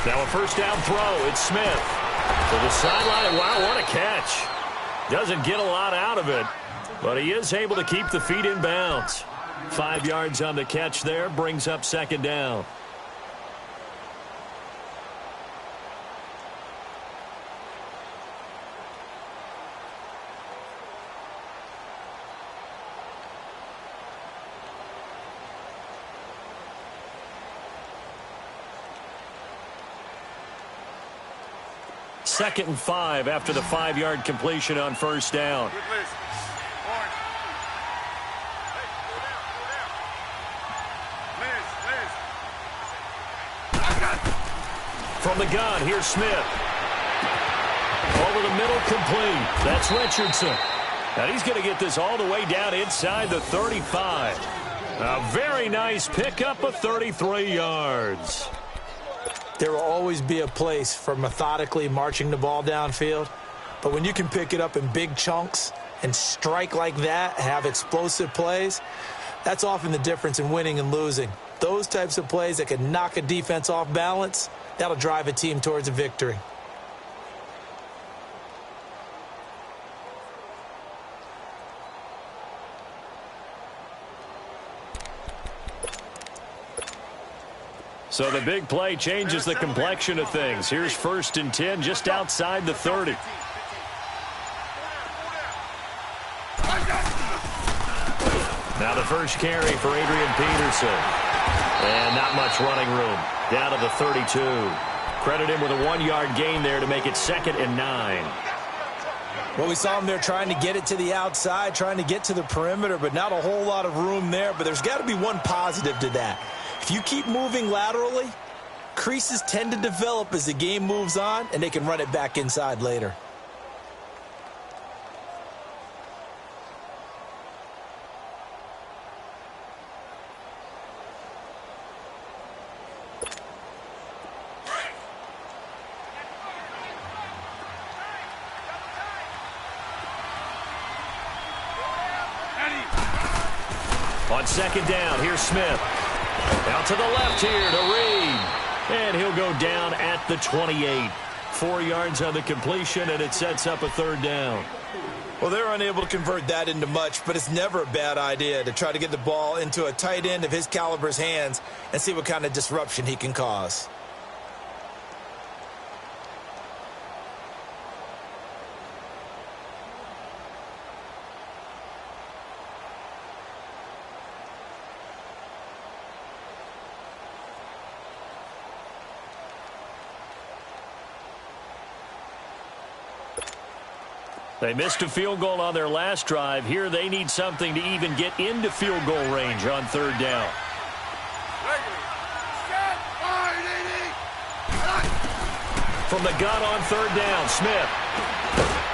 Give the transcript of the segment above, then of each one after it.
Now a first down throw. It's Smith. To the sideline. Wow, what a catch. Doesn't get a lot out of it, but he is able to keep the feet in bounds. 5 yards on the catch there. Brings up second down. Second and 5 after the 5-yard completion on first down. From the gun, here's Smith. Over the middle, complete. That's Richardson. And he's going to get this all the way down inside the 35. A very nice pickup of 33 yards. There will always be a place for methodically marching the ball downfield. But when you can pick it up in big chunks and strike like that, have explosive plays, that's often the difference in winning and losing. Those types of plays that can knock a defense off balance, that'll drive a team towards a victory. So the big play changes the complexion of things. Here's first and 10 just outside the 30. Now the first carry for Adrian Peterson. And not much running room. Down to the 32. Credit him with a 1-yard gain there to make it 2nd and 9. Well, we saw him there trying to get it to the outside, trying to get to the perimeter, but not a whole lot of room there. But there's got to be one positive to that. If you keep moving laterally, creases tend to develop as the game moves on, and they can run it back inside later. On second down, here's Smith. Out to the left here to Reed. And he'll go down at the 28. 4 yards on the completion, and it sets up a third down. Well, they're unable to convert that into much, but it's never a bad idea to try to get the ball into a tight end of his caliber's hands and see what kind of disruption he can cause. They missed a field goal on their last drive. Here they need something to even get into field goal range on third down. From the gun on third down, Smith.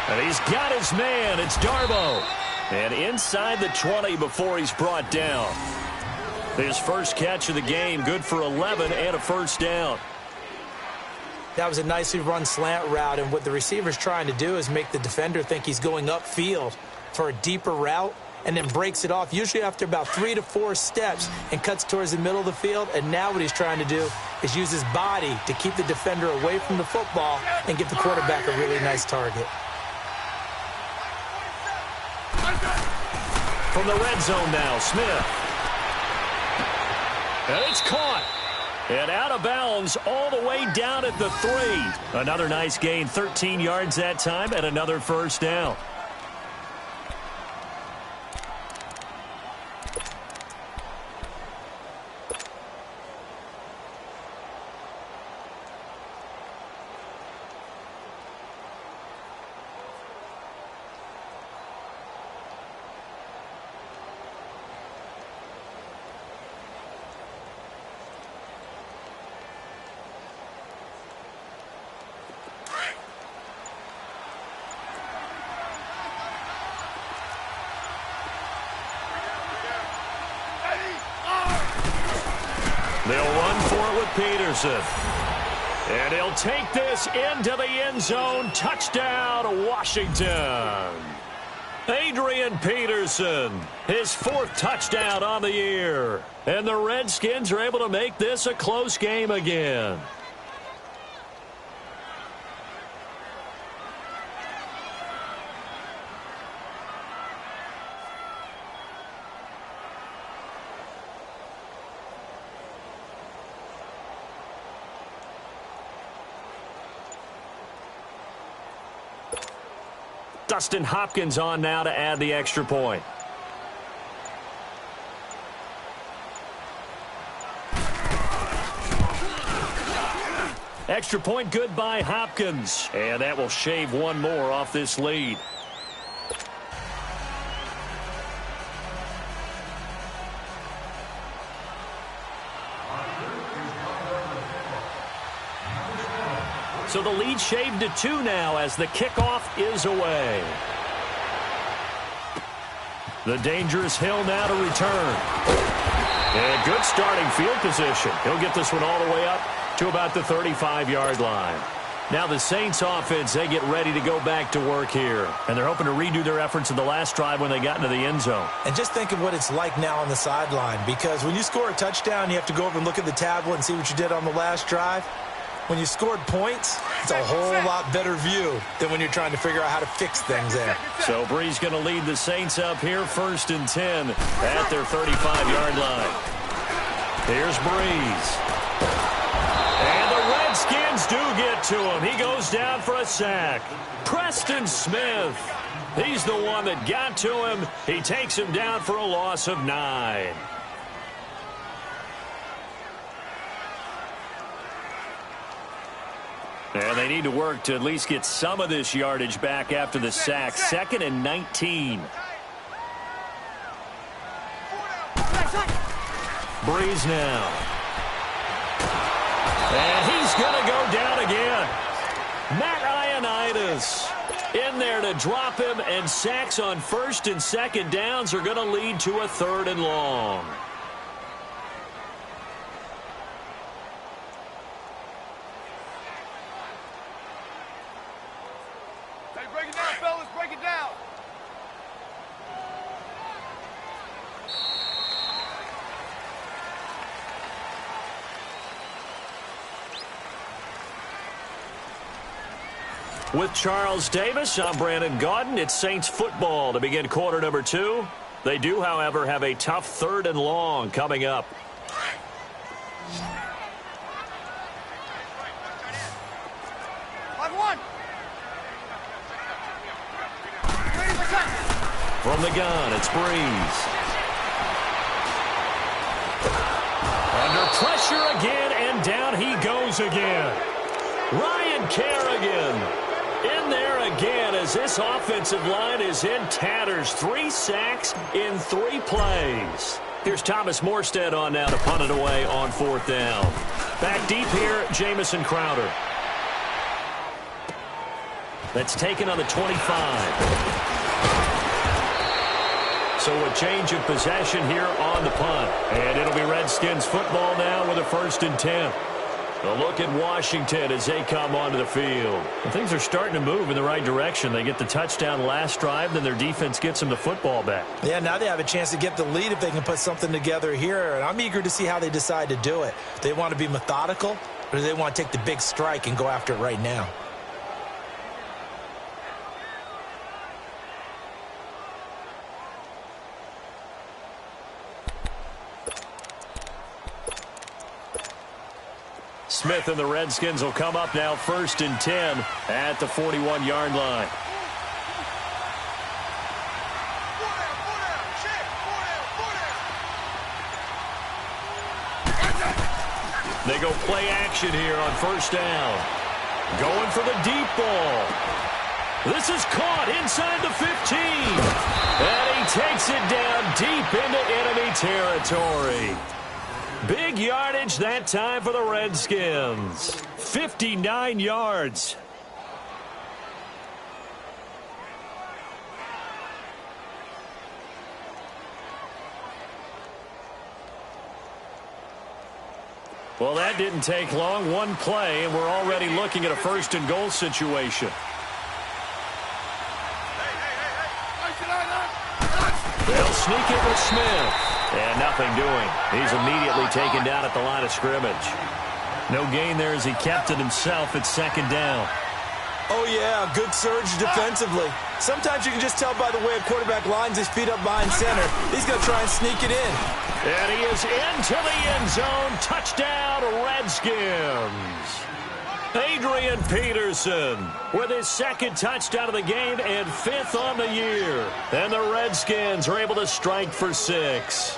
And he's got his man. It's Darbo. And inside the 20 before he's brought down. His first catch of the game, good for 11 and a first down. That was a nicely run slant route, and what the receiver's trying to do is make the defender think he's going upfield for a deeper route and then breaks it off, usually after about 3 to 4 steps, and cuts towards the middle of the field. And now what he's trying to do is use his body to keep the defender away from the football and give the quarterback a really nice target. From the red zone now, Smith. And it's caught. And out of bounds all the way down at the 3. Another nice gain, 13 yards that time, and another first down. They'll run for it with Peterson. And he'll take this into the end zone. Touchdown, Washington. Adrian Peterson, his 4th touchdown on the year. And the Redskins are able to make this a close game again. Dustin Hopkins on now to add the extra point. Extra point good by Hopkins. And that will shave one more off this lead. So the lead shaved to 2 now as the kickoff is away. The dangerous Hill now to return. And good starting field position. He'll get this one all the way up to about the 35-yard line. Now the Saints offense, they get ready to go back to work here. And they're hoping to redo their efforts in the last drive when they got into the end zone. And just think of what it's like now on the sideline, because when you score a touchdown, you have to go over and look at the tablet and see what you did on the last drive. When you scored points, it's a whole lot better view than when you're trying to figure out how to fix things there. So Brees going to lead the Saints up here, 1st and 10 at their 35-yard line. Here's Brees. And the Redskins do get to him. He goes down for a sack. Preston Smith. He's the one that got to him. He takes him down for a loss of 9. And they need to work to at least get some of this yardage back after the sack. 2nd and 19. Brees now. And he's going to go down again. Matt Ioannidis in there to drop him, and sacks on 1st and 2nd downs are going to lead to a 3rd and long. Break it down, fellas. Break it down. With Charles Davis, I'm Brandon Gaudin. It's Saints football to begin quarter number 2. They do, however, have a tough 3rd and long coming up. From the gun, it's Brees. Under pressure again, and down he goes again. Ryan Kerrigan in there again as this offensive line is in tatters. 3 sacks in 3 plays. Here's Thomas Morstead on now to punt it away on 4th down. Back deep here, Jamison Crowder. That's taken on the 25. So a change of possession here on the punt. And it'll be Redskins football now with a 1st and 10. A look at Washington as they come onto the field. And things are starting to move in the right direction. They get the touchdown last drive, then their defense gets them the football back. Yeah, now they have a chance to get the lead if they can put something together here. And I'm eager to see how they decide to do it. Do they want to be methodical, or do they want to take the big strike and go after it right now? Smith and the Redskins will come up now 1st and 10 at the 41-yard line. They go play action here on 1st down. Going for the deep ball. This is caught inside the 15. And he takes it down deep into enemy territory. Big yardage that time for the Redskins. 59 yards. Well, that didn't take long. One play, and we're already looking at a 1st and goal situation. They'll sneak it with Smith. And nothing doing. He's immediately taken down at the line of scrimmage. No gain there as he kept it himself at 2nd down. Oh, yeah, good surge defensively. Sometimes you can just tell by the way a quarterback lines his feet up behind center. He's going to try and sneak it in. And he is into the end zone. Touchdown, Redskins. Adrian Peterson with his second touchdown of the game and 5th on the year. And the Redskins are able to strike for 6.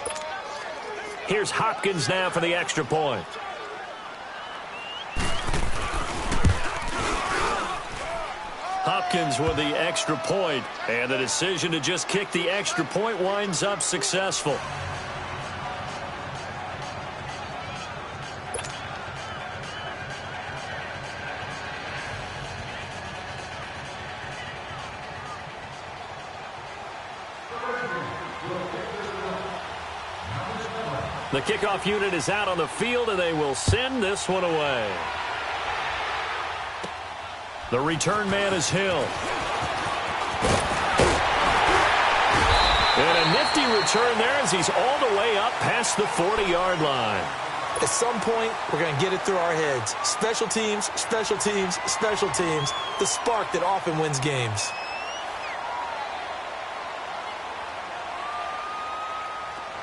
Here's Hopkins now for the extra point. Hopkins with the extra point, and the decision to just kick the extra point winds up successful. The kickoff unit is out on the field, and they will send this one away. The return man is Hill. And a nifty return there as he's all the way up past the 40-yard line. At some point, we're going to get it through our heads. Special teams, special teams, special teams. The spark that often wins games.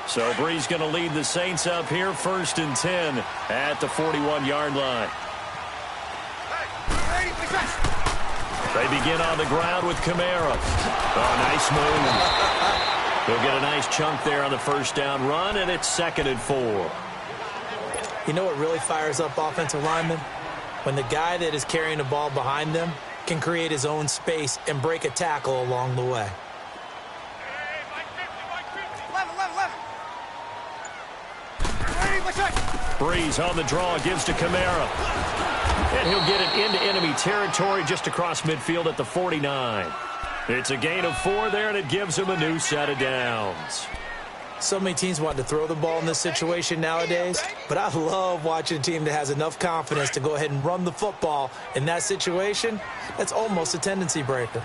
So Bree's going to lead the Saints up here, 1st and 10 at the 41-yard line. They begin on the ground with Kamara. Oh, nice move. He'll get a nice chunk there on the first down run, and it's 2nd and 4. You know what really fires up offensive linemen? When the guy that is carrying the ball behind them can create his own space and break a tackle along the way. Breeze on the draw, gives to Kamara. And he'll get it into enemy territory just across midfield at the 49. It's a gain of 4 there, and it gives him a new set of downs. So many teams want to throw the ball in this situation nowadays, but I love watching a team that has enough confidence to go ahead and run the football in that situation. That's almost a tendency breaker.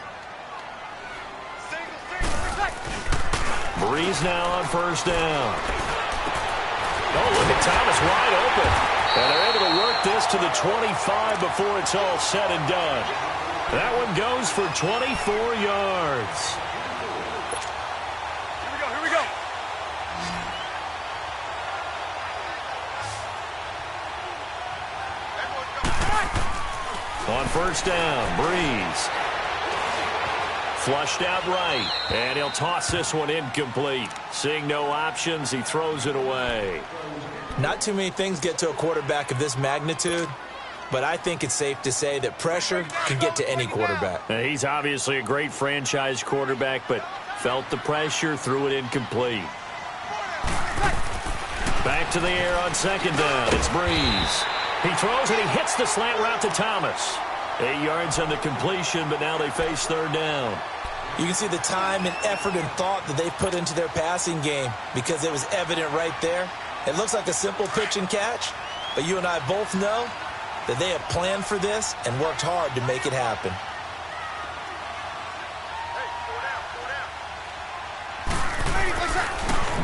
Breeze now on first down. Oh, look at Thomas wide open. And they're able to work this to the 25 before it's all said and done. That one goes for 24 yards. Here we go. On first down, Breeze. Flushed out right, and he'll toss this one incomplete. Seeing no options, he throws it away. Not too many things get to a quarterback of this magnitude, but I think it's safe to say that pressure can get to any quarterback. Now, he's obviously a great franchise quarterback, but felt the pressure, threw it incomplete. Back to the air on second down. It's Breeze. He throws and he hits the slant route to Thomas. 8 yards on the completion, but now they face third down. You can see the time and effort and thought that they put into their passing game because it was evident right there. It looks like a simple pitch and catch, but you and I both know that they have planned for this and worked hard to make it happen.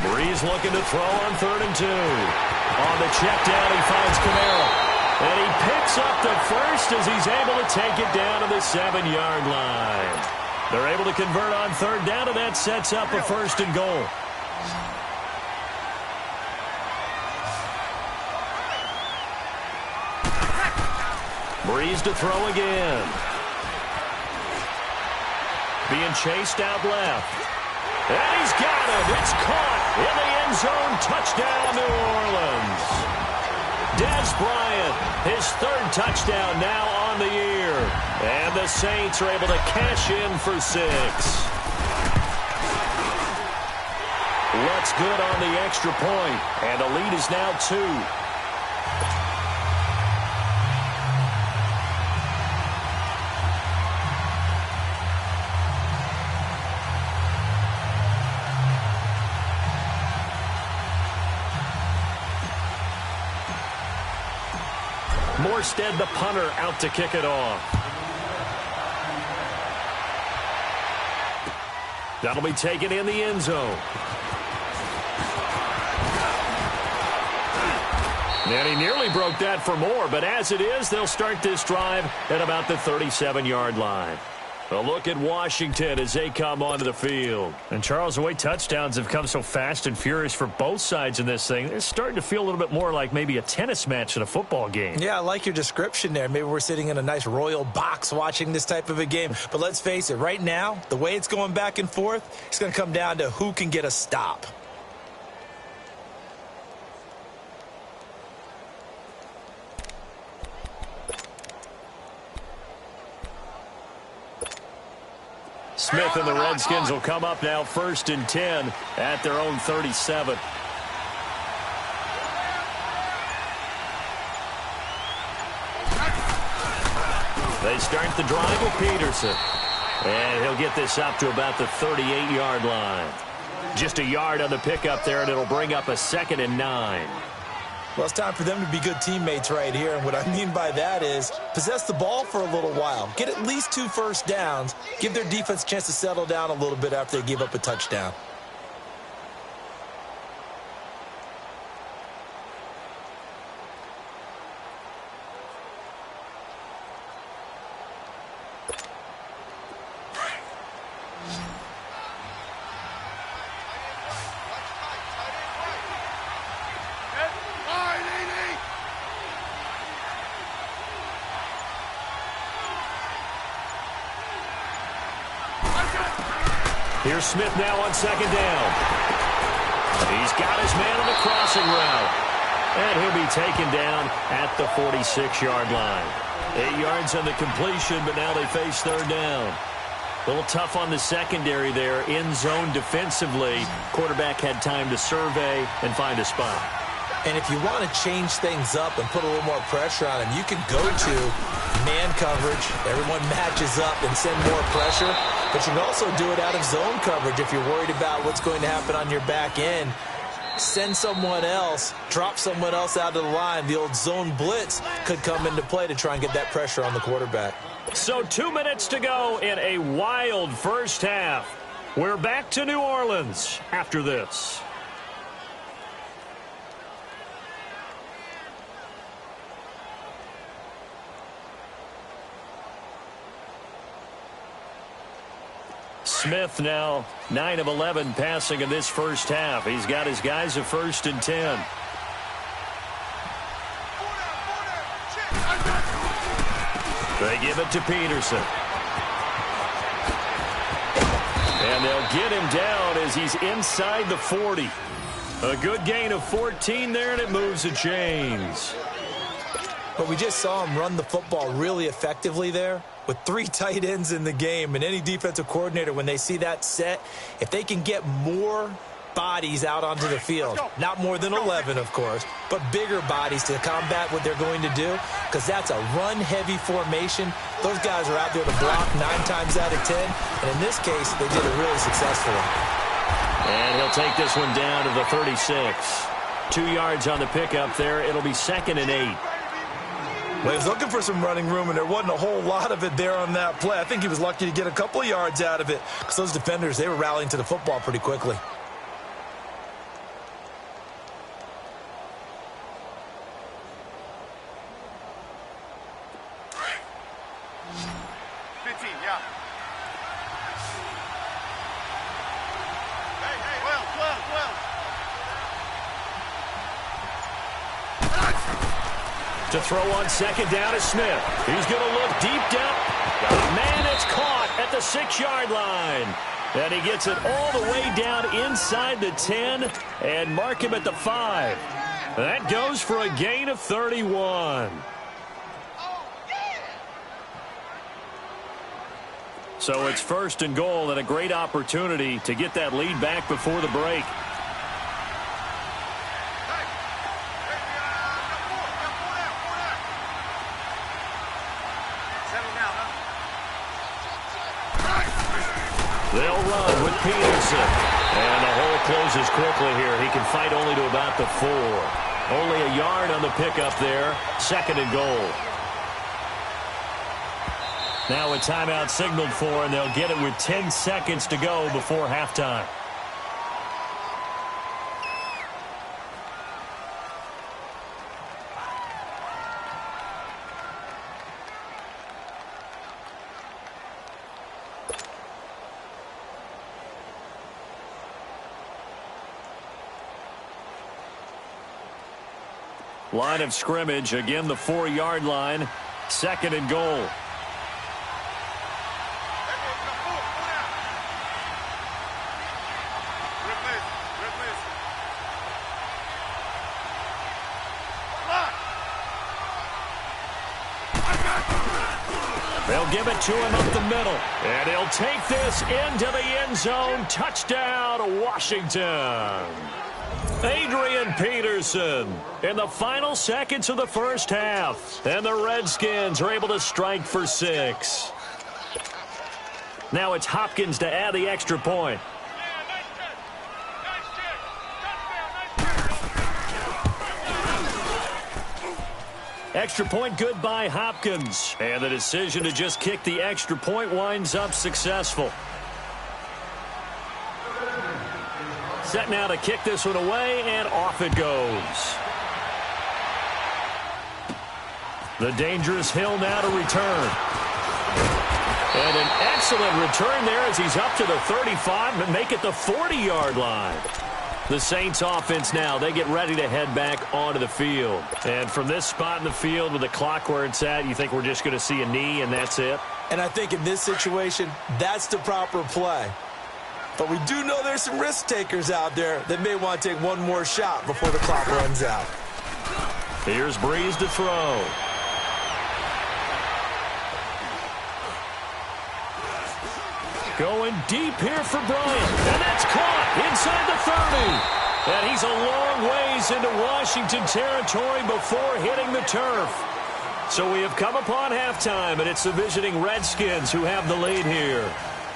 Breeze looking to throw on 3rd and 2. On the check down, he finds Kamara. And he picks up the first as he's able to take it down to the 7-yard line. They're able to convert on 3rd down, and that sets up a 1st and goal. Breeze to throw again. Being chased out left. And he's got it. It's caught in the end zone. Touchdown, New Orleans. Des Bryant, his 3rd touchdown now on the year. And the Saints are able to cash in for 6. Looks good on the extra point, and the lead is now 2. Morstead, the punter, out to kick it off. That'll be taken in the end zone. And he nearly broke that for more, but as it is, they'll start this drive at about the 37-yard line. A look at Washington as they come onto the field. And, Charles, the way touchdowns have come so fast and furious for both sides in this thing, it's starting to feel a little bit more like maybe a tennis match in a football game. Yeah, I like your description there. Maybe we're sitting in a nice royal box watching this type of a game. But let's face it, right now, the way it's going back and forth, it's going to come down to who can get a stop. Smith and the Redskins will come up now 1st and 10 at their own 37. They start the drive with Peterson. And he'll get this up to about the 38-yard line. Just a yard on the pickup there, and it'll bring up a 2nd and 9. Well, it's time for them to be good teammates right here. And what I mean by that is possess the ball for a little while. Get at least 2 first downs. Give their defense a chance to settle down a little bit after they give up a touchdown. Here's Smith now on 2nd down. He's got his man on the crossing route. And he'll be taken down at the 46-yard line. 8 yards on the completion, but now they face 3rd down. A little tough on the secondary there. In zone defensively. Quarterback had time to survey and find a spot. And if you want to change things up and put a little more pressure on him, you can go to man coverage. Everyone matches up and send more pressure. But you can also do it out of zone coverage if you're worried about what's going to happen on your back end. Send someone else, drop someone else out of the line. The old zone blitz could come into play to try and get that pressure on the quarterback. So 2 minutes to go in a wild first half. We're back to New Orleans after this. Smith now 9 of 11 passing in this first half. He's got his guys at 1st and 10. They give it to Peterson. And they'll get him down as he's inside the 40. A good gain of 14 there, and it moves the chains. But we just saw him run the football really effectively there with 3 tight ends in the game. And any defensive coordinator, when they see that set, if they can get more bodies out onto the field, not more than 11, of course, but bigger bodies to combat what they're going to do, because that's a run-heavy formation. Those guys are out there to block 9 times out of 10. And in this case, they did it really successfully. And he'll take this one down to the 36. 2 yards on the pickup there. It'll be 2nd and 8. Well, he was looking for some running room, and there wasn't a whole lot of it there on that play. I think he was lucky to get a couple of yards out of it because those defenders, they were rallying to the football pretty quickly. To throw on 2nd down is Smith. He's going to look deep down. Man, it's caught at the 6-yard line. And he gets it all the way down inside the 10 and mark him at the 5. That goes for a gain of 31. So it's 1st and goal and a great opportunity to get that lead back before the break. They'll run with Peterson. And the hole closes quickly here. He can fight only to about the 4. Only a yard on the pickup there. 2nd and goal. Now a timeout signaled for, and they'll get it with 10 seconds to go before halftime. Line of scrimmage, again the 4-yard line. 2nd and goal. They'll give it to him up the middle. And he'll take this into the end zone. Touchdown, Washington. Adrian Peterson in the final seconds of the first half. And the Redskins are able to strike for 6. Now it's Hopkins to add the extra point. Extra point good by Hopkins. And the decision to just kick the extra point winds up successful. Set now to kick this one away, and off it goes. The dangerous Hill now to return. And an excellent return there as he's up to the 35 and make it the 40-yard line. The Saints offense now, they get ready to head back onto the field. And from this spot in the field with the clock where it's at, you think we're just going to see a knee and that's it? And I think in this situation, that's the proper play. But we do know there's some risk takers out there that may want to take one more shot before the clock runs out. Here's Breeze to throw. Going deep here for Bryant. And that's caught inside the 30. And he's a long ways into Washington territory before hitting the turf. So we have come upon halftime, and it's the visiting Redskins who have the lead here.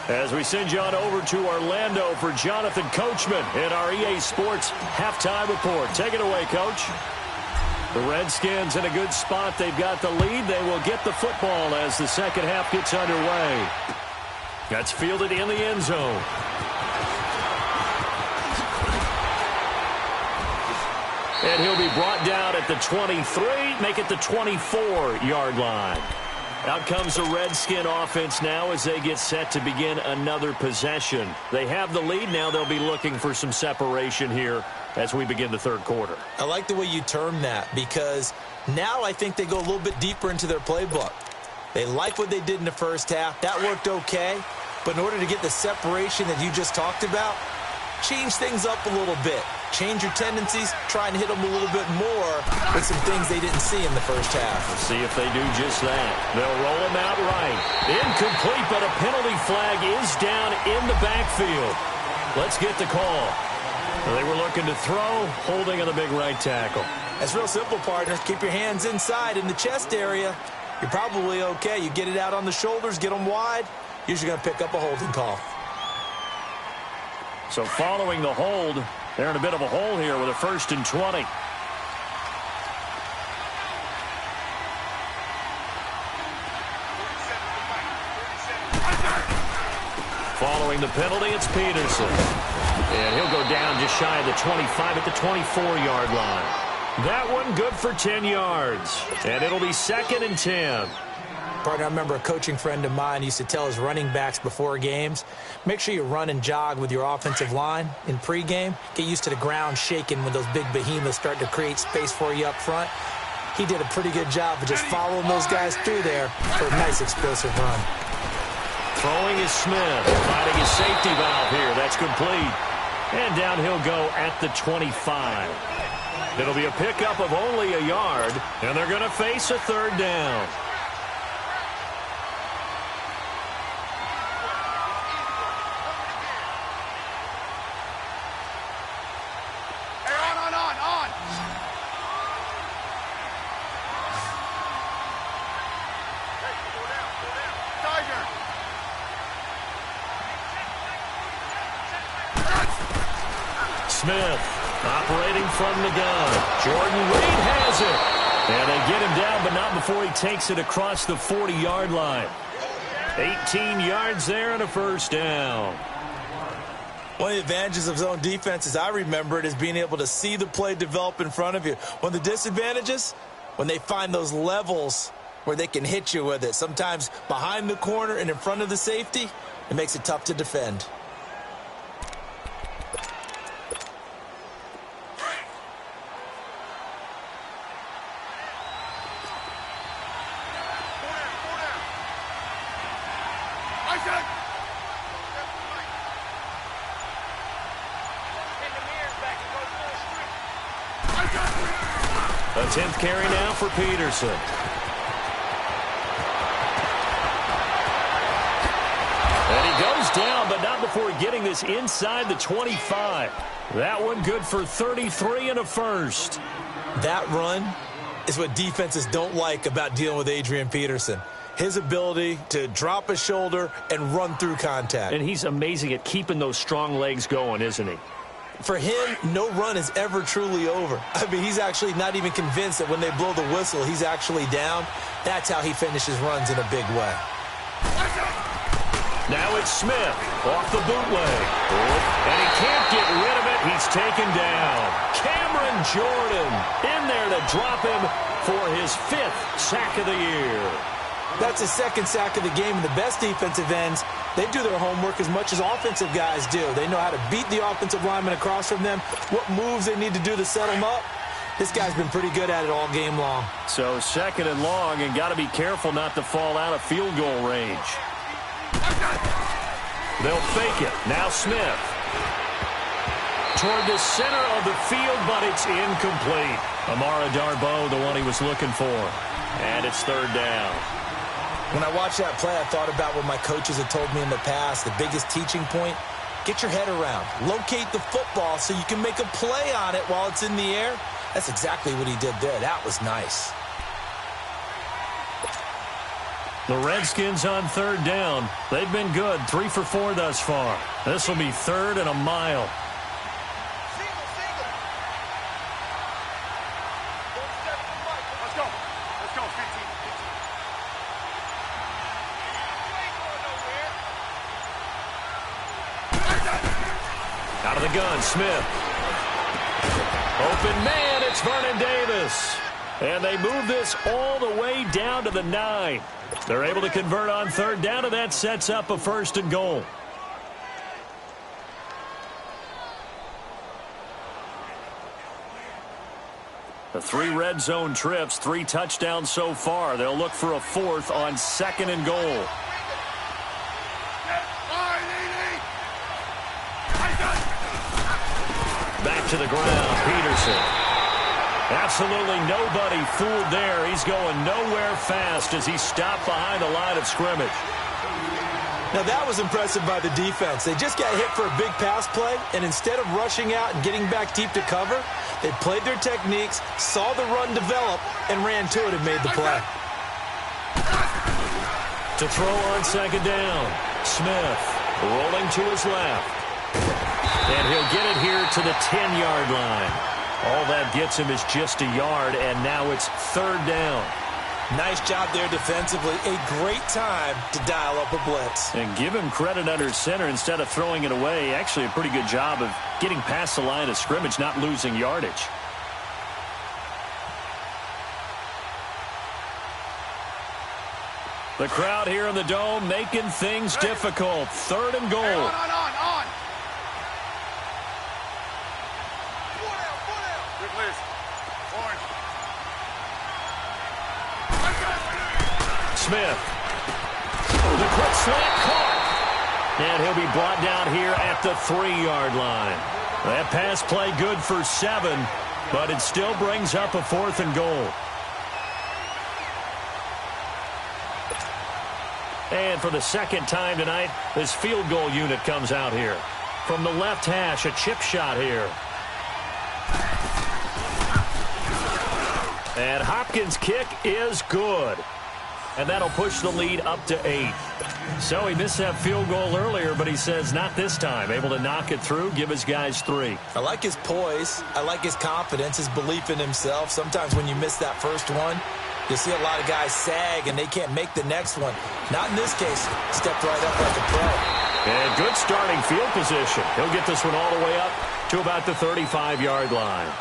As we send you on over to Orlando for Jonathan Coachman in our EA Sports Halftime Report. Take it away, Coach. The Redskins in a good spot. They've got the lead. They will get the football as the second half gets underway. That's fielded in the end zone. And he'll be brought down at the 23, make it the 24-yard line. Out comes the Redskin offense now as they get set to begin another possession. They have the lead now. They'll be looking for some separation here as we begin the third quarter. I like the way you term that because now I think they go a little bit deeper into their playbook. They like what they did in the first half. That worked okay. But in order to get the separation that you just talked about, change things up a little bit. Change your tendencies, try and hit them a little bit more with some things they didn't see in the first half. We'll see if they do just that. They'll roll him out right. Incomplete, but a penalty flag is down in the backfield. Let's get the call. They were looking to throw, holding on the big right tackle. That's real simple, partner. Keep your hands inside in the chest area. You're probably okay. You get it out on the shoulders, get them wide. Usually going to pick up a holding call. So following the hold, they're in a bit of a hole here with a 1st and 20. Following the penalty, it's Peterson. And he'll go down just shy of the 25 at the 24-yard line. That one good for 10 yards. And it'll be 2nd and 10. Partner, I remember a coaching friend of mine used to tell his running backs before games, make sure you run and jog with your offensive line in pregame. Get used to the ground shaking when those big behemoths start to create space for you up front. He did a pretty good job of just following those guys through there for a nice explosive run. Throwing is Smith, finding his safety valve here. That's complete. And down he'll go at the 25. It'll be a pickup of only a yard, and they're going to face a 3rd down. Smith operating from the gun. Jordan Reed has it. And they get him down, but not before he takes it across the 40-yard line. 18 yards there and a 1st down. One of the advantages of zone defense, as I remember it, is being able to see the play develop in front of you. One of the disadvantages, when they find those levels where they can hit you with it, sometimes behind the corner and in front of the safety, it makes it tough to defend. A 10th carry now for Peterson. And he goes down, but not before getting this inside the 25. That one good for 33 and a first. That run is what defenses don't like about dealing with Adrian Peterson. His ability to drop a shoulder and run through contact. And he's amazing at keeping those strong legs going, isn't he? For him, no run is ever truly over. I mean, he's actually not even convinced that when they blow the whistle, he's actually down. That's how he finishes runs in a big way. Now it's Smith off the bootleg. And he can't get rid of it. He's taken down. Cameron Jordan in there to drop him for his 5th sack of the year. That's his 2nd sack of the game, and the best defensive ends, they do their homework as much as offensive guys do. They know how to beat the offensive lineman across from them, what moves they need to do to set them up. This guy's been pretty good at it all game long. So 2nd and long, and got to be careful not to fall out of field goal range. They'll fake it. Now Smith. Toward the center of the field, but it's incomplete. Amara Darboh, the one he was looking for. And it's 3rd down. When I watched that play, I thought about what my coaches had told me in the past. The biggest teaching point, get your head around. Locate the football so you can make a play on it while it's in the air. That's exactly what he did there. That was nice. The Redskins on 3rd down. They've been good, 3 for 4 thus far. This will be 3rd and a mile. Let's go. Let's go, 15. Out of the gun, Smith. Open man, it's Vernon Davis. And they move this all the way down to the 9. They're able to convert on 3rd down, and that sets up a 1st and goal. The 3 red zone trips, 3 touchdowns so far. They'll look for a 4th on 2nd and goal. Back to the ground, Peterson. Absolutely nobody fooled there. He's going nowhere fast as he stopped behind the line of scrimmage. Now, that was impressive by the defense. They just got hit for a big pass play, and instead of rushing out and getting back deep to cover, they played their techniques, saw the run develop, and ran to it and made the play. To throw on 2nd down, Smith rolling to his left. And he'll get it here to the 10-yard line. All that gets him is just a yard, and now it's 3rd down. Nice job there defensively. A great time to dial up a blitz. And give him credit under center instead of throwing it away. Actually, a pretty good job of getting past the line of scrimmage, not losing yardage. The crowd here in the Dome making things difficult. 3rd and goal. On. Good list. Orange. Smith. The quick slant caught. And he'll be brought down here at the 3-yard line. That pass play good for 7, but it still brings up a 4th and goal. And for the 2nd time tonight, this field goal unit comes out here. From the left hash, a chip shot here. And Hopkins' kick is good. And that'll push the lead up to 8. So he missed that field goal earlier, but he says not this time. Able to knock it through, give his guys 3. I like his poise. I like his confidence, his belief in himself. Sometimes when you miss that first one, you see a lot of guys sag and they can't make the next one. Not in this case. Stepped right up like a pro. And good starting field position. He'll get this one all the way up to about the 35-yard line.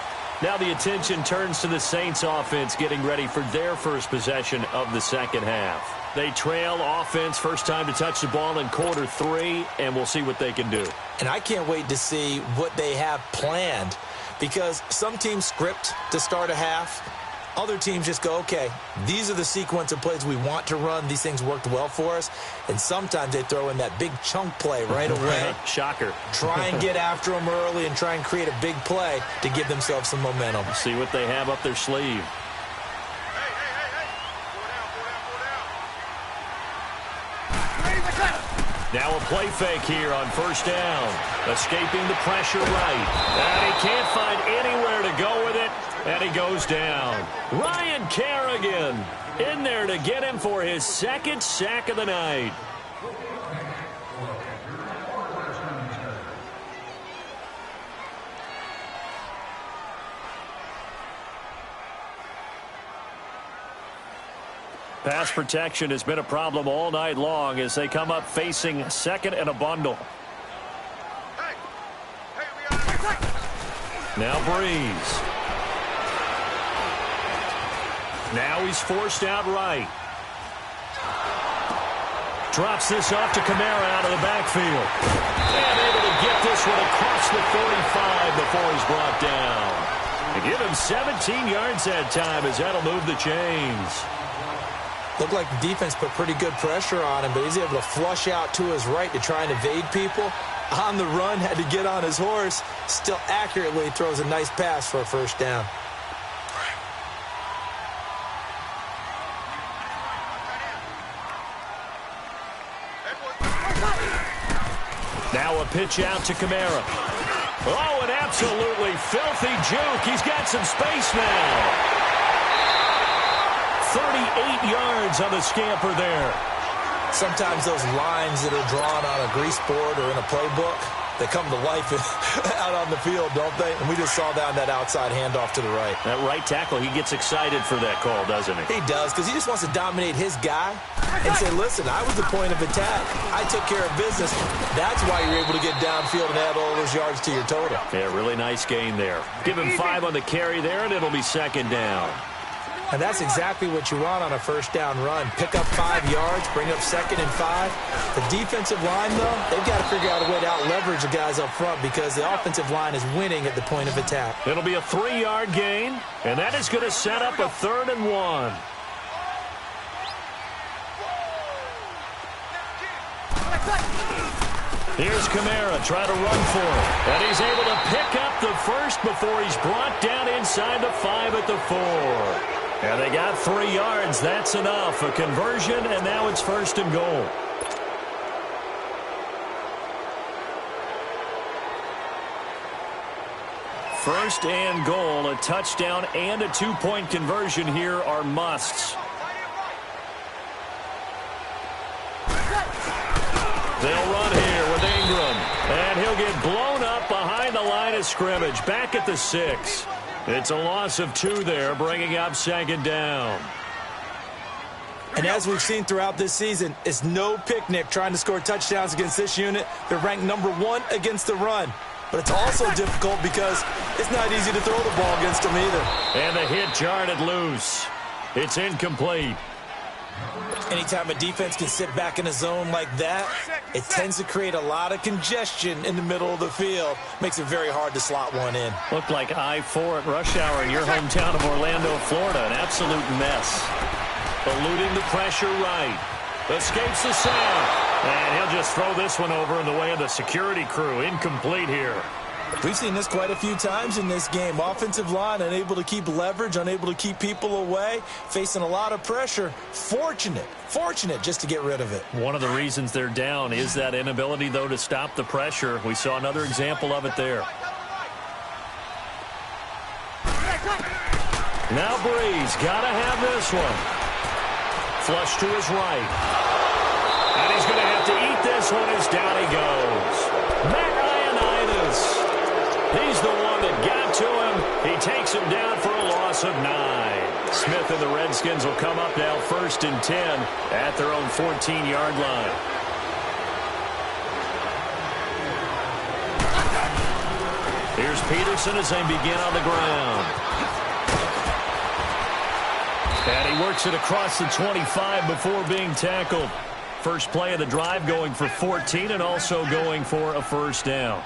Now the attention turns to the Saints offense getting ready for their first possession of the 2nd half. They trail offense, first time to touch the ball in quarter 3, and we'll see what they can do. And I can't wait to see what they have planned, because some teams script to start a half. Other teams just go, okay, these are the sequence of plays we want to run. These things worked well for us. And sometimes they throw in that big chunk play right away. Shocker. Try and get after them early and try and create a big play to give themselves some momentum. See what they have up their sleeve. Now a play fake here on first down. Escaping the pressure right. And he can't find anywhere to go with it. And he goes down. Ryan Kerrigan in there to get him for his second sack of the night. Pass protection has been a problem all night long as they come up facing second and a bundle. Now Breeze. Now he's forced out right. Drops this off to Kamara out of the backfield. And able to get this one across the 45 before he's brought down. They give him 17 yards that time as that'll move the chains. Looked like the defense put pretty good pressure on him, but he's able to flush out to his right to try and evade people. On the run, had to get on his horse. Still accurately throws a nice pass for a first down. Now a pitch out to Kamara. Oh, an absolutely filthy juke. He's got some space now. 38 yards on the scamper there. Sometimes those lines that are drawn on a grease board or in a playbook, they come to life out on the field, don't they? And we just saw down that outside handoff to the right. That right tackle, he gets excited for that call, doesn't he? He does, because he just wants to dominate his guy and say, listen, I was the point of attack. I took care of business. That's why you're able to get downfield and add all those yards to your total. Yeah, really nice gain there. Give him 5 on the carry there, and it'll be second down. And that's exactly what you want on a first down run. Pick up 5 yards, bring up second and 5. The defensive line, though, they've got to figure out a way to out-leverage the guys up front because the offensive line is winning at the point of attack. It'll be a 3-yard gain, and that is going to set up a 3rd and 1. Here's Kamara trying to run for it. And he's able to pick up the first before he's brought down inside the 5 at the 4. And they got 3 yards. That's enough. A conversion, and now it's 1st and goal. First and goal, a touchdown and a 2-point conversion here are musts. They'll run here with Ingram, and he'll get blown up behind the line of scrimmage, back at the 6. It's a loss of 2 there, bringing up second down. And as we've seen throughout this season, it's no picnic trying to score touchdowns against this unit. They're ranked number 1 against the run. But it's also difficult because it's not easy to throw the ball against them either. And the hit jarred it loose. It's incomplete. Anytime a defense can sit back in a zone like that, it tends to create a lot of congestion in the middle of the field. Makes it very hard to slot one in. Looked like I-4 at rush hour in your hometown of Orlando, Florida. An absolute mess. Eluding the pressure right. Escapes the sack. And he'll just throw this one over in the way of the security crew. Incomplete here. We've seen this quite a few times in this game. Offensive line unable to keep leverage, unable to keep people away, facing a lot of pressure. Fortunate just to get rid of it. One of the reasons they're down is that inability, though, to stop the pressure. We saw another example of it there. Now Breeze, gotta have this one. Flush to his right. And he's going to have to eat this one as down he goes. Matt Ioannidis. He's the one that got to him. He takes him down for a loss of 9. Smith and the Redskins will come up now 1st and 10 at their own 14-yard line. Here's Peterson as they begin on the ground. And he works it across the 25 before being tackled. First play of the drive going for 14 and also going for a first down.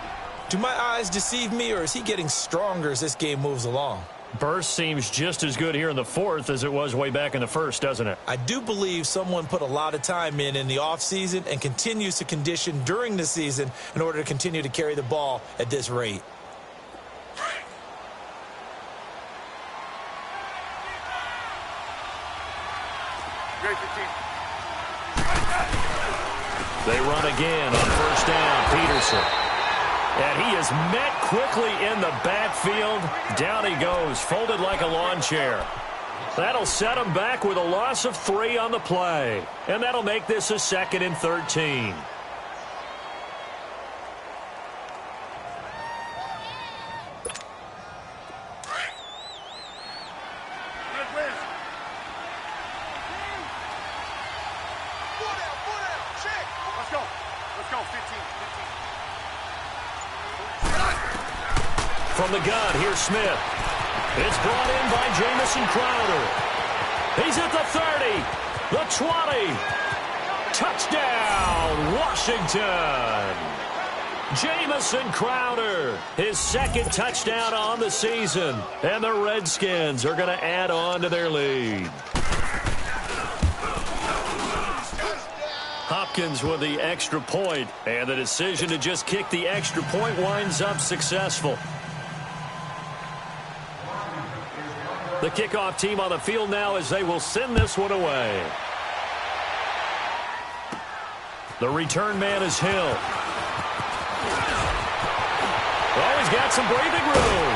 Do my eyes deceive me, or is he getting stronger as this game moves along? Burst seems just as good here in the fourth as it was way back in the first, doesn't it? I do believe someone put a lot of time in the offseason and continues to condition during the season in order to continue to carry the ball at this rate. They run again on first down. Peterson. And he is met quickly in the backfield. Down he goes, folded like a lawn chair. That'll set him back with a loss of 3 on the play. And that'll make this a 2nd and 13. From the gun, here's Smith. It's brought in by Jamison Crowder. He's at the 30, the 20. Touchdown, Washington. Jamison Crowder, his 2nd touchdown on the season. And the Redskins are going to add on to their lead. Hopkins with the extra point, and the decision to just kick the extra point winds up successful. The kickoff team on the field now as they will send this one away. The return man is Hill. Oh, he's got some breathing room.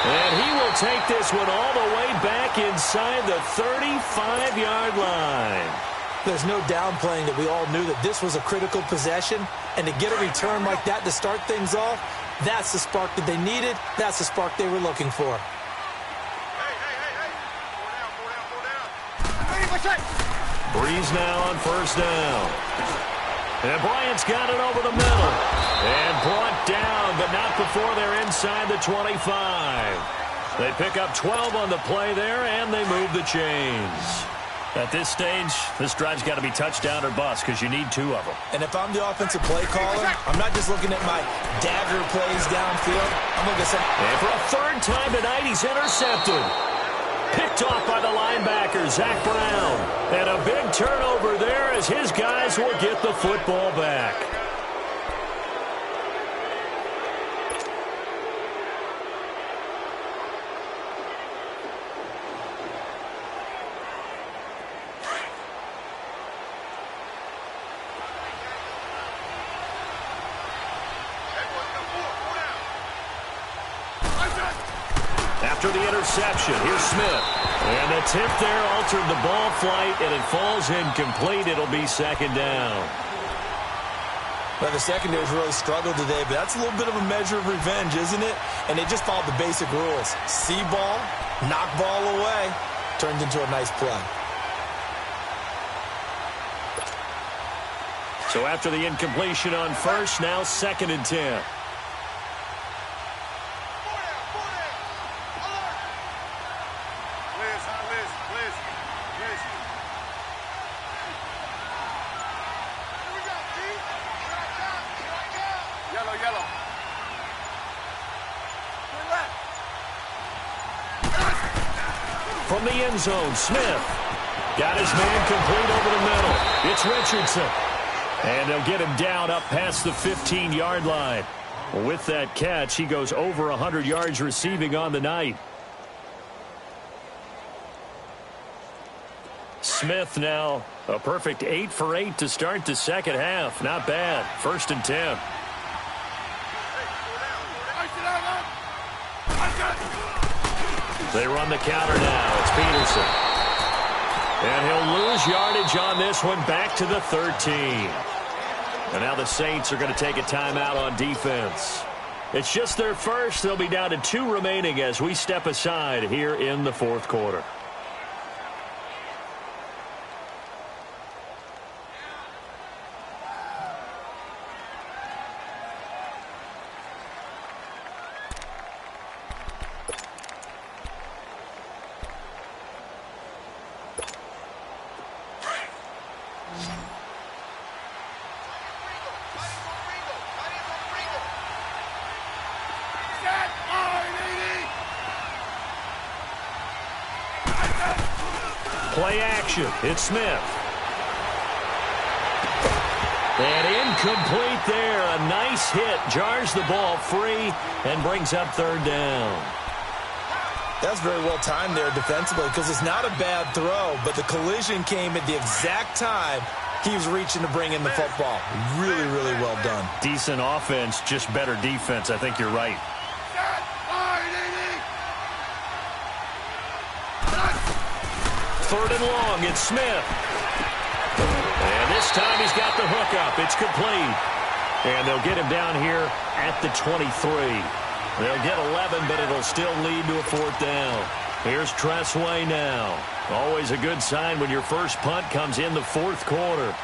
And he will take this one all the way back inside the 35-yard line. There's no downplaying that we all knew that this was a critical possession, and to get a return like that to start things off, that's the spark that they needed. That's the spark they were looking for. Breeze now on first down. And Bryant's got it over the middle. And brought down, but not before they're inside the 25. They pick up 12 on the play there, and they move the chains. At this stage, this drive's got to be touchdown or bust because you need 2 of them. And if I'm the offensive play caller, I'm not just looking at my dagger plays downfield. I'm looking at some... And for a 3rd time tonight, he's intercepted. Picked off by the linebacker, Zach Brown. And a big turnover there as his guys will get the football back. After the interception, here's Smith. And the tip there altered the ball flight, and it falls incomplete. It'll be 2nd down. Well, the secondary's really struggled today, but that's a little bit of a measure of revenge, isn't it? And they just followed the basic rules. See ball, knock ball away. Turned into a nice play. So after the incompletion on first, now 2nd and 10. From the end zone, Smith got his man complete over the middle. It's Richardson. And they'll get him down up past the 15-yard line. With that catch, he goes over 100 yards receiving on the night. Smith now a perfect 8 for 8 to start the 2nd half. Not bad. 1st and 10. They run the counter now. It's Peterson. And he'll lose yardage on this one back to the 13. And now the Saints are going to take a timeout on defense. It's just their first. They'll be down to 2 remaining as we step aside here in the 4th quarter. Play action. It's Smith. And incomplete there. A nice hit. Jars the ball free and brings up third down. That's very well timed there defensively because it's not a bad throw, but the collision came at the exact time he was reaching to bring in the football. Really, really well done. Decent offense, just better defense. I think you're right. Third and long, it's Smith. And this time he's got the hookup. It's complete. And they'll get him down here at the 23. They'll get 11, but it'll still lead to a fourth down. Here's Tressway now. Always a good sign when your first punt comes in the fourth quarter.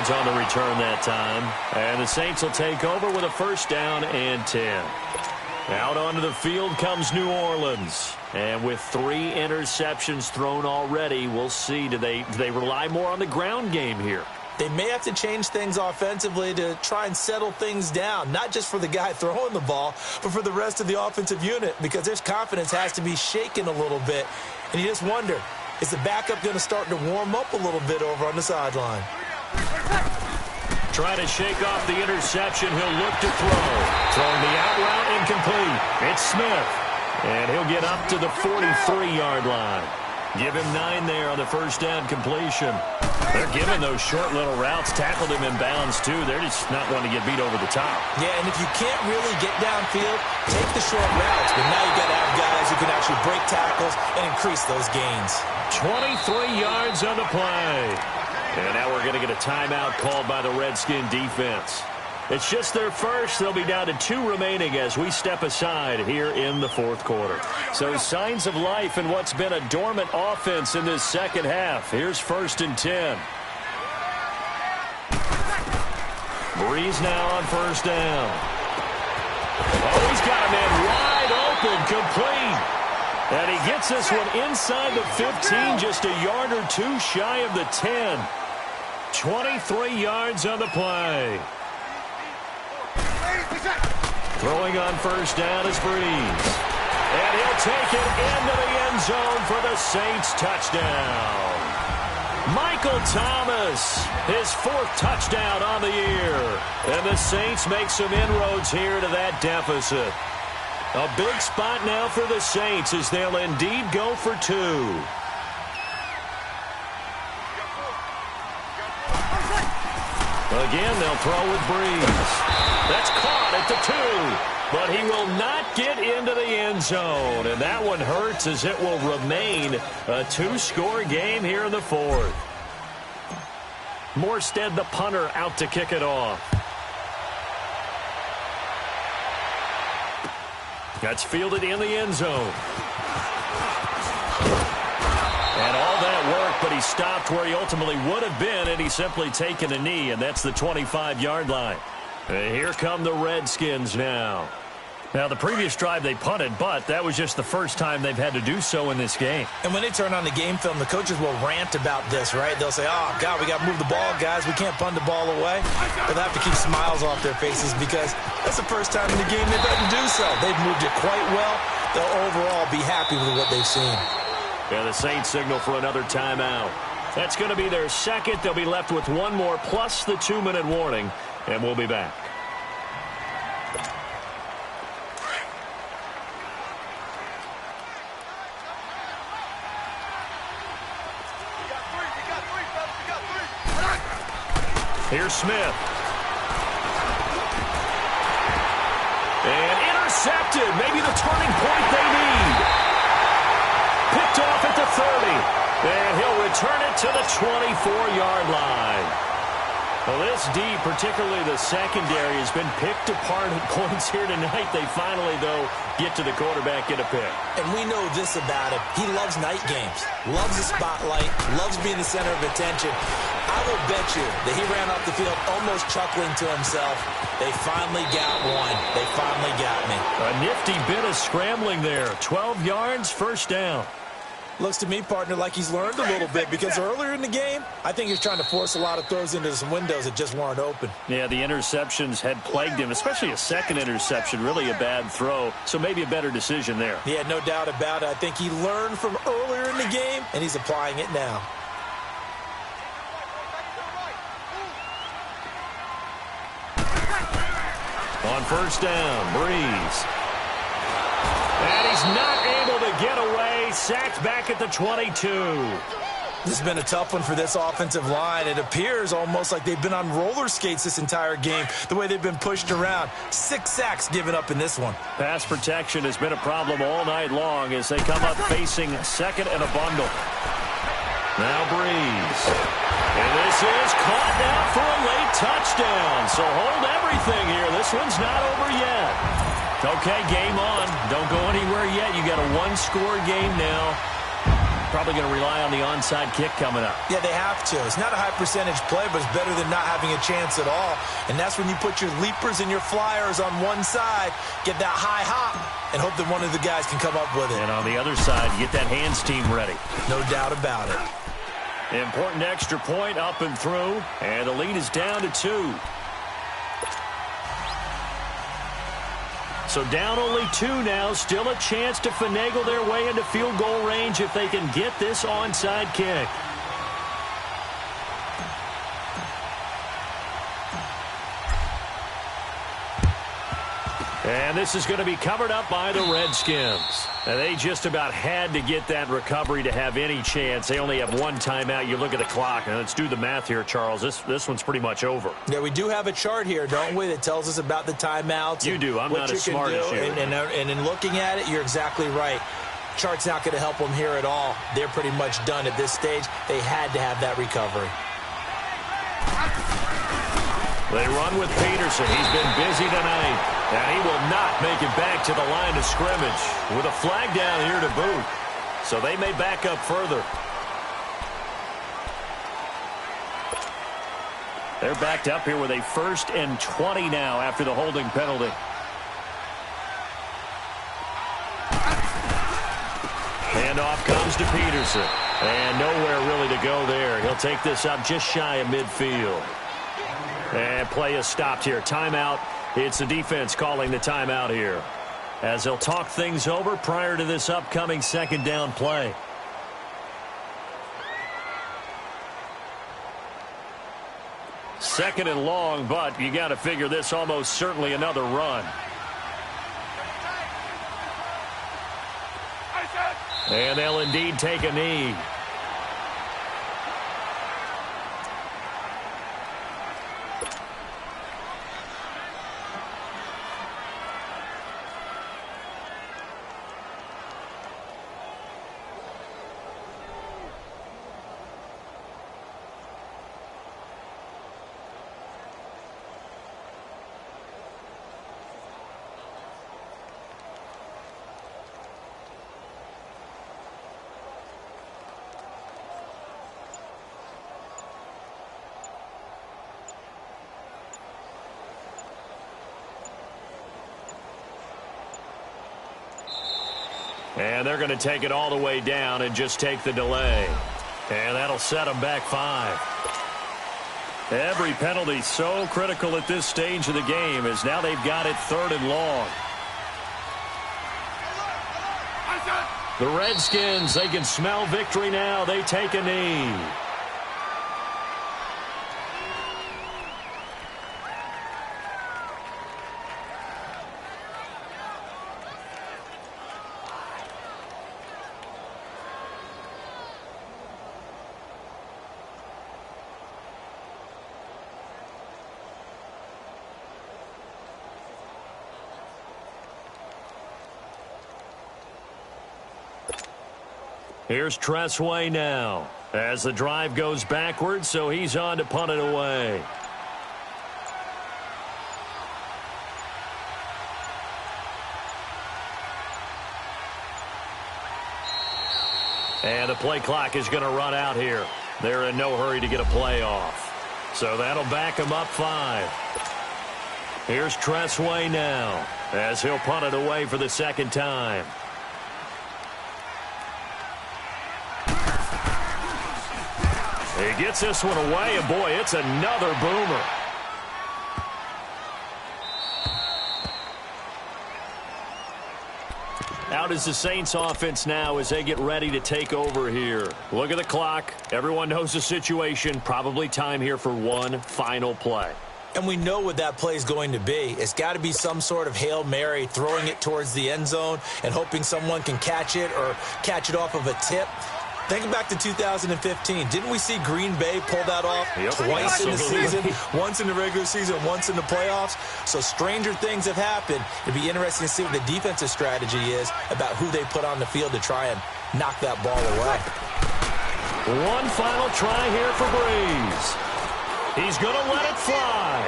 On the return that time. And the Saints will take over with a first down and 10. Out onto the field comes New Orleans. And with 3 interceptions thrown already, we'll see. Do they rely more on the ground game here? They may have to change things offensively to try and settle things down, not just for the guy throwing the ball, but for the rest of the offensive unit, because their confidence has to be shaken a little bit. And you just wonder, is the backup going to start to warm up a little bit over on the sideline? Trying to shake off the interception. He'll look to throw. Throwing the out route incomplete. It's Smith. And he'll get up to the 43-yard line. Give him 9 there on the first down completion. They're giving those short little routes. Tackled him in bounds, too. They're just not wanting to get beat over the top. Yeah, and if you can't really get downfield, take the short routes. But now you've got to have guys who can actually break tackles and increase those gains. 23 yards on the play. And now we're going to get a timeout called by the Redskin defense. It's just their first. They'll be down to 2 remaining as we step aside here in the fourth quarter. So signs of life in what's been a dormant offense in this second half. Here's first and 10. Breeze now on first down. Oh, he's got a man wide open, complete. And he gets this one inside the 15, just a yard or 2 shy of the 10. 23 yards on the play. Throwing on first down is Breeze. And he'll take it into the end zone for the Saints touchdown. Michael Thomas, his 4th touchdown on the year. And the Saints make some inroads here to that deficit. A big spot now for the Saints as they'll indeed go for 2. Again, they'll throw with Breeze. That's caught at the 2, but he will not get into the end zone. And that one hurts as it will remain a 2-score game here in the 4th. Morstead, the punter, out to kick it off. That's fielded in the end zone. And all that work, but he stopped where he ultimately would have been, and he's simply taken a knee, and that's the 25-yard line. And here come the Redskins now. Now, the previous drive they punted, but that was just the first time they've had to do so in this game. And when they turn on the game film, the coaches will rant about this, right? They'll say, oh, God, we got to move the ball, guys. We can't punt the ball away. They'll have to keep smiles off their faces because that's the first time in the game they've had to do so. They've moved it quite well. They'll overall be happy with what they've seen. Yeah, the Saints signal for another timeout. That's going to be their second. They'll be left with 1 more plus the 2-minute warning, and we'll be back. Here's Smith. And intercepted. Maybe the turning point they need. Picked off at the 30. And he'll return it to the 24-yard line. Well, this D, particularly the secondary, has been picked apart at points here tonight. They finally, though, get to the quarterback, get a pick. And we know this about him. He loves night games, loves the spotlight, loves being the center of attention. I will bet you that he ran off the field almost chuckling to himself. They finally got one. They finally got me. A nifty bit of scrambling there. 12 yards, first down. Looks to me, partner, like he's learned a little bit because earlier in the game, I think he was trying to force a lot of throws into some windows that just weren't open. Yeah, the interceptions had plagued him, especially a second interception, really a bad throw, so maybe a better decision there. Yeah, no doubt about it. I think he learned from earlier in the game, and he's applying it now. On first down, Breeze. And he's not able to get away. Sacked back at the 22. This has been a tough one for this offensive line. It appears almost like they've been on roller skates this entire game, the way they've been pushed around. 6 sacks given up in this one. Pass protection has been a problem all night long as they come up facing second and a bundle. Now Breeze. And this is caught now for a late touchdown. So hold everything here. This one's not over yet. Okay, game on. Don't go anywhere yet. You got a one-score game now. Probably going to rely on the onside kick coming up. Yeah, they have to. It's not a high-percentage play, but it's better than not having a chance at all. And that's when you put your leapers and your flyers on one side, get that high hop, and hope that one of the guys can come up with it. And on the other side, get that hands team ready. No doubt about it. Important extra point up and through, and the lead is down to 2. So down only 2 now. Still a chance to finagle their way into field goal range if they can get this onside kick. And this is going to be covered up by the Redskins. And they just about had to get that recovery to have any chance. They only have one timeout. You look at the clock. And let's do the math here, Charles. This one's pretty much over. Yeah, we do have a chart here, don't we, that tells us about the timeouts. You do. I'm not as smart as you. And in looking at it, you're exactly right. Chart's not going to help them here at all. They're pretty much done at this stage. They had to have that recovery. They run with Peterson. He's been busy tonight. And he will not make it back to the line of scrimmage with a flag down here to boot. So they may back up further. They're backed up here with a 1st and 20 now after the holding penalty. Handoff comes to Peterson. And nowhere really to go there. He'll take this up just shy of midfield. And play is stopped here. Timeout. It's the defense calling the timeout here, as they'll talk things over prior to this upcoming second down play. Second and long, but you got to figure this almost certainly another run. And they'll indeed take a knee. And they're going to take it all the way down and just take the delay. And that'll set them back 5. Every penalty so critical at this stage of the game as now they've got it 3rd and long. The Redskins, they can smell victory now. They take a knee. Here's Tressway now as the drive goes backwards, so he's on to punt it away. And the play clock is going to run out here. They're in no hurry to get a play off. So that'll back them up 5. Here's Tressway now as he'll punt it away for the second time. He gets this one away, and boy, it's another boomer. Out is the Saints offense now as they get ready to take over here. Look at the clock. Everyone knows the situation. Probably time here for one final play. And we know what that play is going to be. It's got to be some sort of Hail Mary, throwing it towards the end zone and hoping someone can catch it or catch it off of a tip. Think back to 2015. Didn't we see Green Bay pull that off twice in the season? Once in the regular season, once in the playoffs. So stranger things have happened. It'd be interesting to see what the defensive strategy is about who they put on the field to try and knock that ball away. One final try here for Breeze. He's going to let it fly.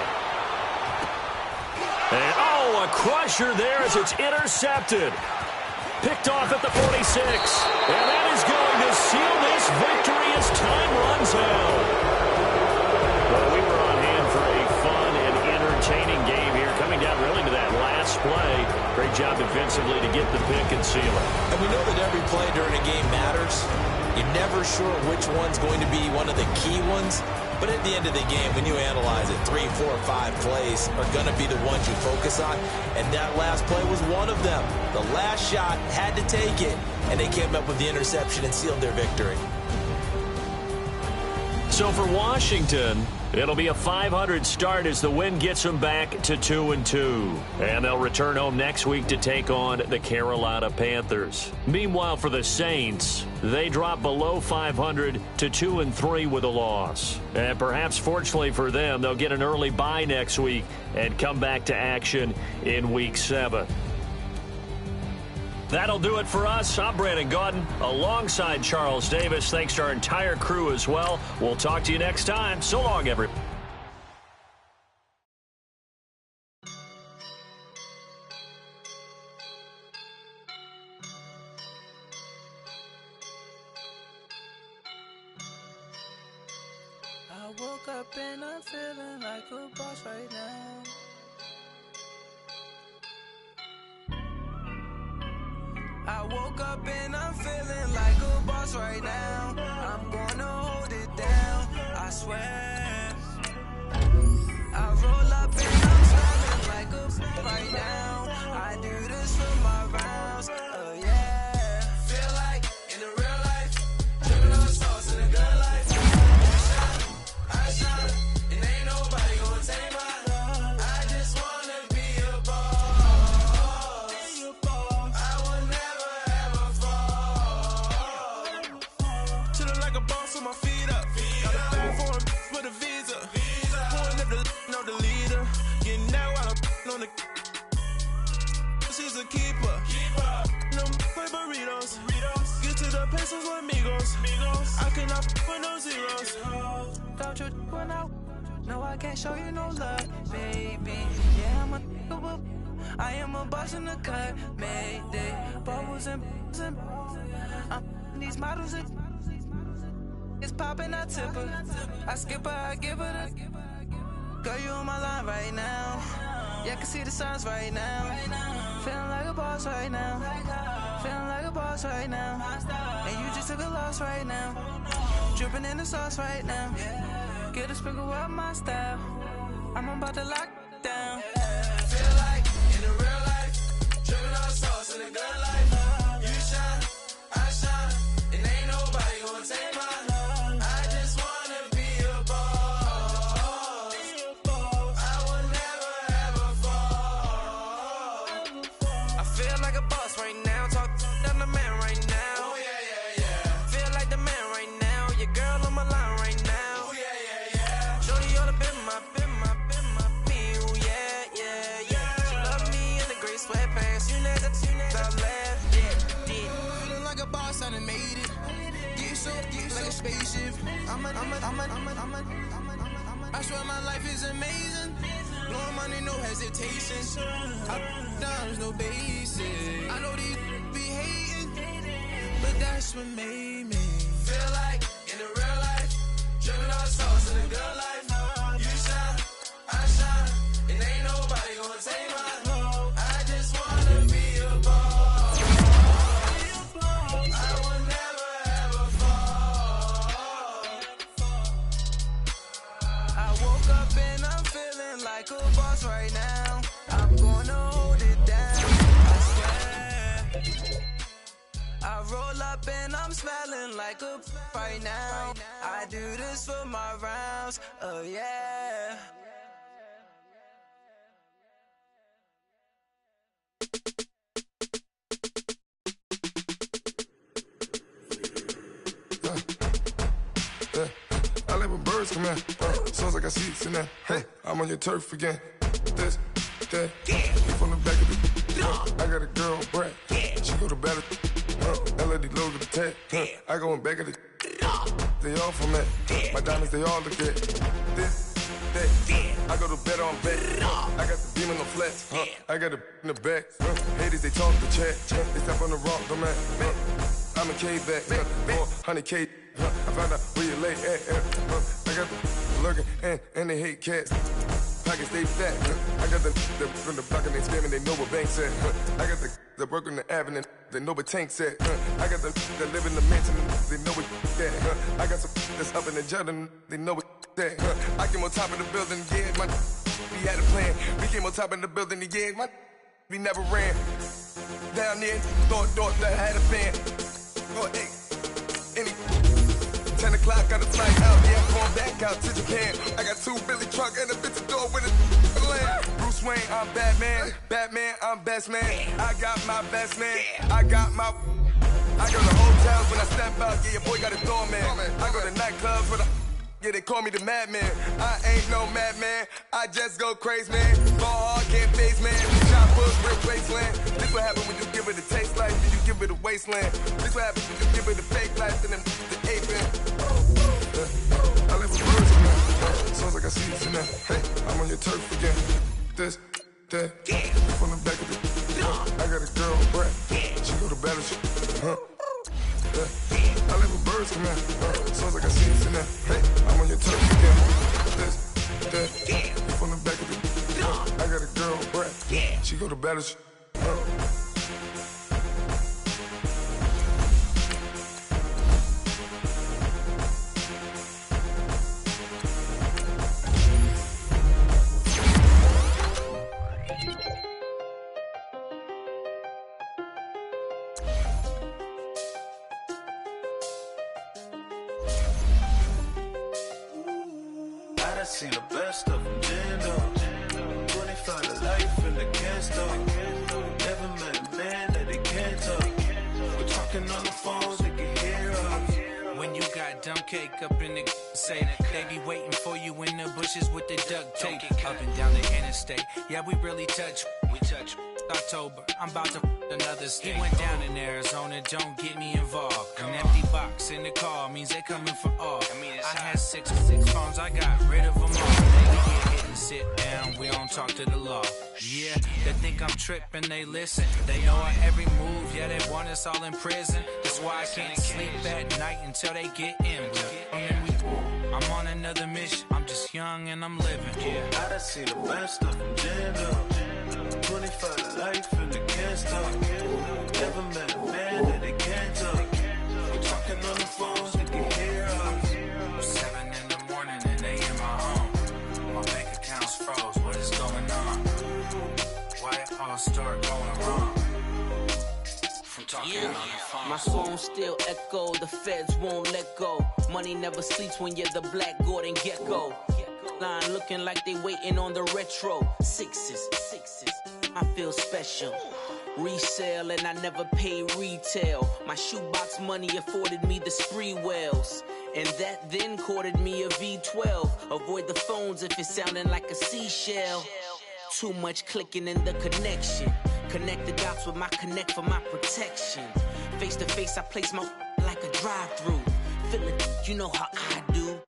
And, oh, a crusher there as it's intercepted. Picked off at the 46. And that is going to seal this victory as time runs out. Well, we were on hand for a fun and entertaining game here, coming down really to that last play. Great job defensively to get the pick and seal it. And we know that every play during a game matters. You're never sure which one's going to be one of the key ones. But at the end of the game, when you analyze it, 3, 4, 5 plays are going to be the ones you focus on. And that last play was one of them. The last shot had to take it, and they came up with the interception and sealed their victory. So for Washington, it'll be a .500 start as the win gets them back to 2-2. And they'll return home next week to take on the Carolina Panthers. Meanwhile, for the Saints, they drop below .500 to 2-3 with a loss. And perhaps fortunately for them, they'll get an early bye next week and come back to action in Week 7. That'll do it for us. I'm Brandon Gaudin alongside Charles Davis. Thanks to our entire crew as well. We'll talk to you next time. So long, everyone. I woke up and I'm feeling like a boss right now. I woke up and I'm feeling like a boss right now. I'm gonna hold it down, I swear. I roll up and I'm smiling like a boss right now. I do this for my rounds, oh yeah. Feel like in the real life, dripping on sauce in a good life. I shine, and ain't nobody gonna take my love. I just wanna be a boss. I will never ever fall. Chillin' like a boss with my feet up. Got a bag for a with a visa. Pulling up the leader. Getting that while I'm on the. She's a keeper. No play burritos. Get to the pesos with amigos. I cannot with no zeros. Doubt you when no, I can't show you no love, baby. Yeah, I am a boss in the cut, mayday. Bubbles and these models are it's popping, I tip her. I skip her, I give her the. Girl, you on my line right now. Yeah, I can see the signs right now. Feeling like a boss right now. Feeling like a boss right now. And you just took a loss right now. Dripping in the sauce right now. Get a sprinkle up my style. I'm about to lock down. Feel like in the real life, dripping on sauce in a good life. You shine, I shine, and ain't nobody gonna take my love. I just wanna be a boss. I will never ever fall. I feel like a boss right now. Talk to the man right now. Oh yeah. Feel like the man right now. Your girl on my line right now. Shorty oughta been my, me, ooh, yeah. She love me in the gray sweatpants. You never left, yeah. Feeling like a boss, I done made it. Get so like a spaceship. I swear my life is amazing. Blowing money, no hesitation. Up, downs, no basic. I know these be hating, but that's what made me feel like in the real life, dripping all the sauce in the good life. You shine, I shine, and ain't nobody gonna take my home. I just wanna be a ball. I will never ever fall. I woke up and I'm feeling like a boss right now. I'm gonna hold it down, I swear. I roll up and I'm smelling like a right now. I do this for my rounds, oh yeah. I let my birds come in. Sounds like I see seats in there. Hey, I'm on your turf again. This, that, you from the back of the. I got a girl, Brad. She go to battle. LED logo the tag. I go in back of the. They all from that. My diamonds, they all look at. This, that. I go to bed on bed. I got the beam in the flats. I got it in the back. Haters, they talk the chat. They step on the rock, the man. I'm a K back. 400K. I found out where you lay at. I got the lurking and they hate cats. Pockets they fat. I got the from the block and they scamming, they know what banks at. I got the work on the avenue, they know what tanks at. I got the live in the mansion, they know what that. I got some that's up in the Jordan, they know what that. I came on top of the building, yeah, we had a plan. We came on top of the building, yeah, we never ran. Down there, thought that had a fan. Oh, hey, any 10 o'clock, got a flight out, yeah, I'm going back out to Japan. I got 2 Billy truck and a bitch door with a land. Bruce Wayne, I'm Batman. Batman, I'm best man. I got my best man. I go to hotels when I step out, yeah, your boy got a doorman. I go to nightclubs with a, yeah, they call me the madman. I ain't no madman, I just go crazy, man. Ball hard, can't face, man. Shot push, real wasteland. This what happen when you give it a taste life, then you give it a wasteland. This what happen when you give it a fake life, then the aping. I live with birds in there. Sounds like I see it in there. Hey, I'm on your turf again. This, that, from the back of the. I got a girl, Brad. She go to battle. I live with birds come in. Sounds like I see it in there. Hey, I'm on your turf again. This, that, from the back of the. I got a girl, Brad. She go to battle. I seen the best of them, Jando. 25 to life in the can't stop. Never met a man that they can't talk. We're talking on the phones, they can hear us. When you got dumb cake up in the say that they be waiting for you in the bushes with the duct tape. Up and down the interstate, yeah, we really touch. We touch. October, I'm about to another state. He went down in Arizona, don't get me involved. An empty box in the car means they coming for all. I had six phones, I got rid of them all. They get hit and sit down, we don't talk to the law. Yeah, they think I'm tripping, they listen. They know our every move, yeah, they want us all in prison. That's why I can't sleep at night until they get in. I'm on another mission, I'm just young and I'm living. Yeah, I done seen the best of them, Jando. 25 to life and they can't stop. Never met a man that they can't talk. We're talking on the phones, they can hear us. 7 in the morning and they in my home. My bank account's froze, what is going on? Why it all start going wrong? From talking on the phone. My phone still echo, the feds won't let go. Money never sleeps when you're the black Gordon Gecko. Line looking like they waiting on the retro. Sixes, I feel special. Resale and I never pay retail. My shoebox money afforded me the spree wells. And that then courted me a V12. Avoid the phones if it's sounding like a seashell. Too much clicking in the connection. Connect the dots with my connect for my protection. Face to face I place my like a drive-through. Feel it, you know how I do.